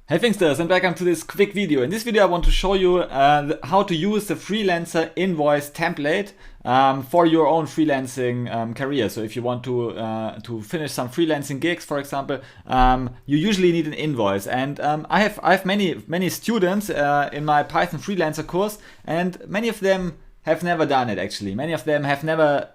Hey Finxters, and welcome to this quick video. In this video I want to show you how to use the Freelancer invoice template for your own freelancing career. So if you want to finish some freelancing gigs, for example, you usually need an invoice. And I have many students in my Python freelancer course, and many of them have never done it actually. Many of them have never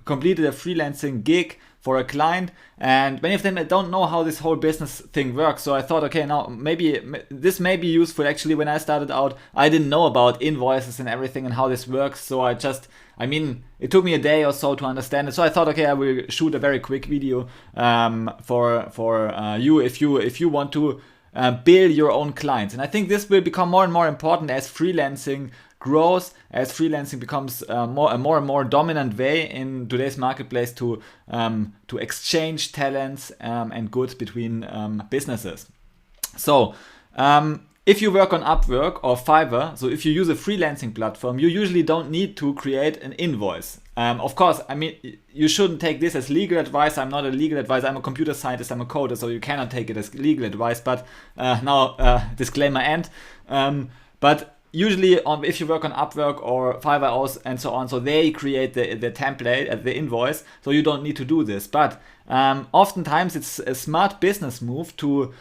completed a freelancing gig for a client, and many of them don't know how this whole business thing works. So I thought, okay, now maybe this may be useful. Actually, when I started out, I didn't know about invoices and everything and how this works. So it took me a day or so to understand it. So I thought, okay, I will shoot a very quick video for you if you want to build your own clients. And I think this will become more and more important as freelancing grows, as freelancing becomes a more and more dominant way in today's marketplace to exchange talents and goods between businesses. So if you work on Upwork or Fiverr, so if you use a freelancing platform, you usually don't need to create an invoice. Of course, I mean, you shouldn't take this as legal advice. I'm not a legal advisor. I'm a computer scientist. I'm a coder, so you cannot take it as legal advice. But now, disclaimer end. But usually, if you work on Upwork or Fiverr and so on, so they create the template, the invoice, so you don't need to do this. But oftentimes, it's a smart business move to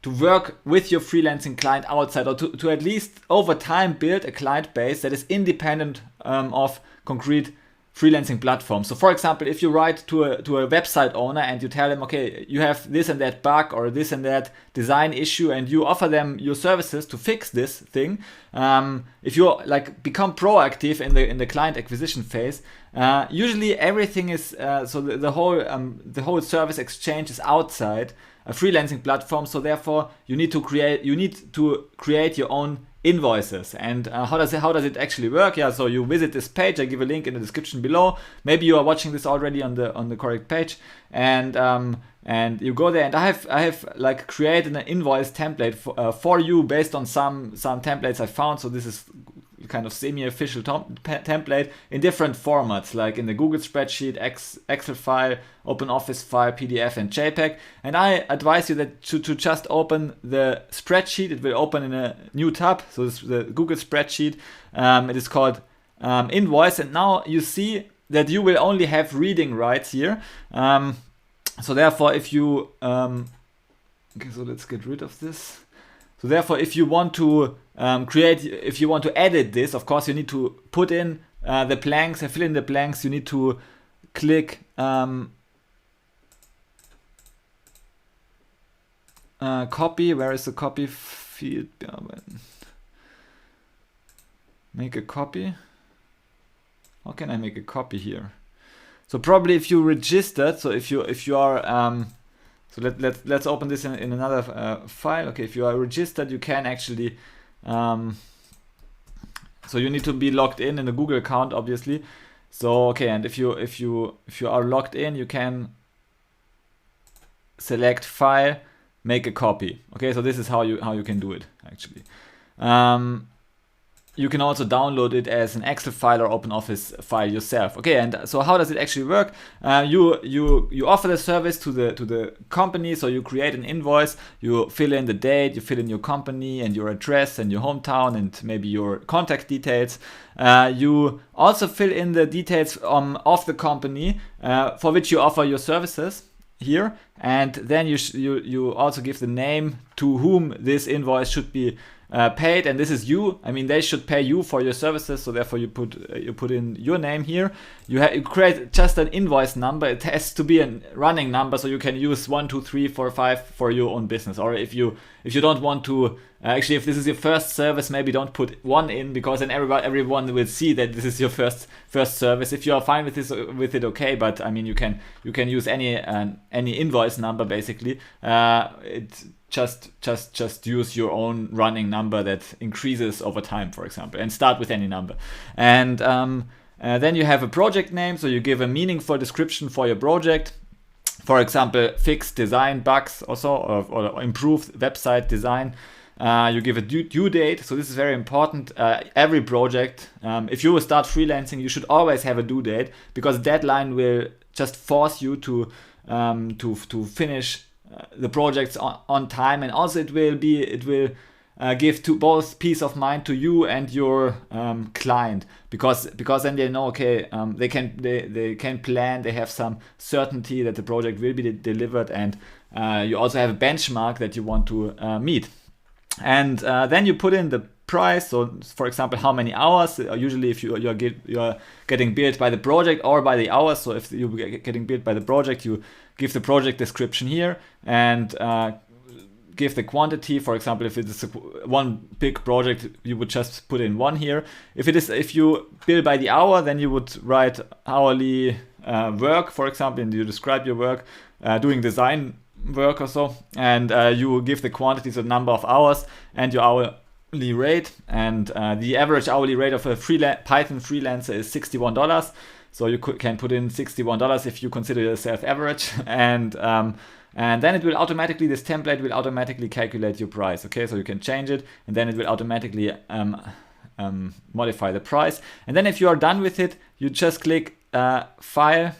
work with your freelancing client outside, or to at least over time build a client base that is independent of concrete freelancing platforms. So for example, if you write to a website owner and you tell them, okay, you have this and that bug or this and that design issue, and you offer them your services to fix this thing, if you become proactive in the client acquisition phase, usually everything is so the whole service exchange is outside a freelancing platform. So therefore you need to create your own invoices. And how does it actually work? Yeah, so you visit this page. I give a link in the description below. Maybe you are watching this already on the correct page, and you go there. And I have created an invoice template for you based on some templates I found. So this is kind of semi-official template in different formats, like in the Google spreadsheet, Excel file, OpenOffice file, PDF, and JPEG. And I advise you that to just open the spreadsheet. It will open in a new tab. So this is the Google spreadsheet. It is called Invoice. And now you see that you will only have reading rights here. So therefore, if you okay, so let's get rid of this. So therefore, if you want to if you want to edit this, of course, you need to put in the blanks and fill in the blanks. You need to click copy. Where is the copy field? Make a copy. How can I make a copy here? So probably if you registered, so if you are so let's open this in another file. Okay, if you are registered, you can actually so you need to be logged in a Google account, obviously. So okay, and if you are logged in, you can select file, make a copy. Okay, so this is how you can do it actually. You can also download it as an Excel file or OpenOffice file yourself. Okay, and so how does it actually work? You offer the service to the company, so you create an invoice, you fill in the date, you fill in your company and your address and your hometown and maybe your contact details. You also fill in the details of the company for which you offer your services here, and then you also give the name to whom this invoice should be paid, and this is you. I mean, they should pay you for your services, so therefore you put in your name here. You create just an invoice number. It has to be a running number, so you can use 1, 2, 3, 4, 5 for your own business. Or if you don't want to, actually, if this is your first service, maybe don't put 1 in, because then everyone will see that this is your first service. If you are fine with it, okay. But I mean, you can use any invoice number basically. Just use your own running number that increases over time, for example, and start with any number. And then you have a project name, so you give a meaningful description for your project. For example, fix design bugs also, or improve website design. You give a due date, so this is very important. Every project, if you will start freelancing, you should always have a due date, because deadline will just force you to finish the projects on time, and also it will give to both peace of mind to you and your client, because then they know, okay, they can plan, they have some certainty that the project will be delivered, and you also have a benchmark that you want to meet. And then you put in the price. So for example, how many hours, usually if you're getting billed by the project or by the hours. So if you're getting billed by the project, you give the project description here and give the quantity. For example, if it's one big project, you would just put in 1 here. If you bill by the hour, then you would write hourly work, for example, and you describe your work, doing design work or so, and you will give the quantity, so number of hours, and your hourly rate. And the average hourly rate of a Python freelancer is $61. So you can put in $61 if you consider yourself average, and then it will automatically, this template will automatically calculate your price. Okay, so you can change it, and then it will automatically modify the price. And then if you are done with it, you just click File,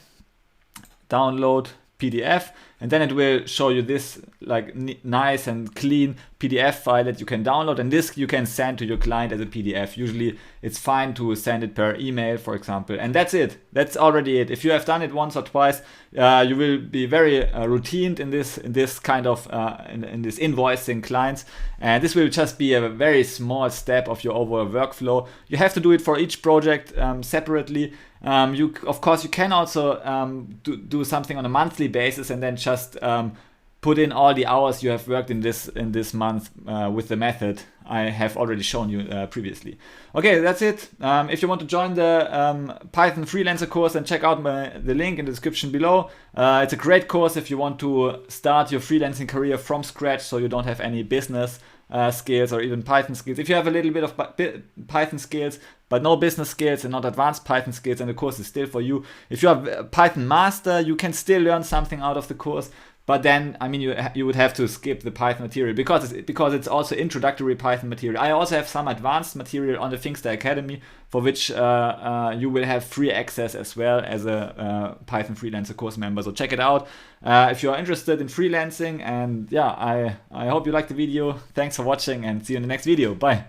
Download PDF, and then it will show you this like nice and clean PDF file that you can download, and this you can send to your client as a PDF. Usually it's fine to send it per email, for example, and that's it. That's already it. If you have done it once or twice, you will be very routined in this kind of in this invoicing clients, and this will just be a very small step of your overall workflow. You have to do it for each project separately. Of course, you can also do something on a monthly basis, and then just put in all the hours you have worked in this month with the method I have already shown you previously. Okay, that's it. If you want to join the Python Freelancer course, then check out the link in the description below. It's a great course if you want to start your freelancing career from scratch, so you don't have any business skills or even Python skills. If you have a little bit of Python skills but no business skills and not advanced Python skills, then the course is still for you. If you are a Python master, you can still learn something out of the course, but then I mean you would have to skip the Python material because it's also introductory Python material. I also have some advanced material on the Finxter Academy, for which you will have free access as well as a Python Freelancer course member. So check it out if you are interested in freelancing. And yeah, I hope you liked the video. Thanks for watching, and see you in the next video. Bye.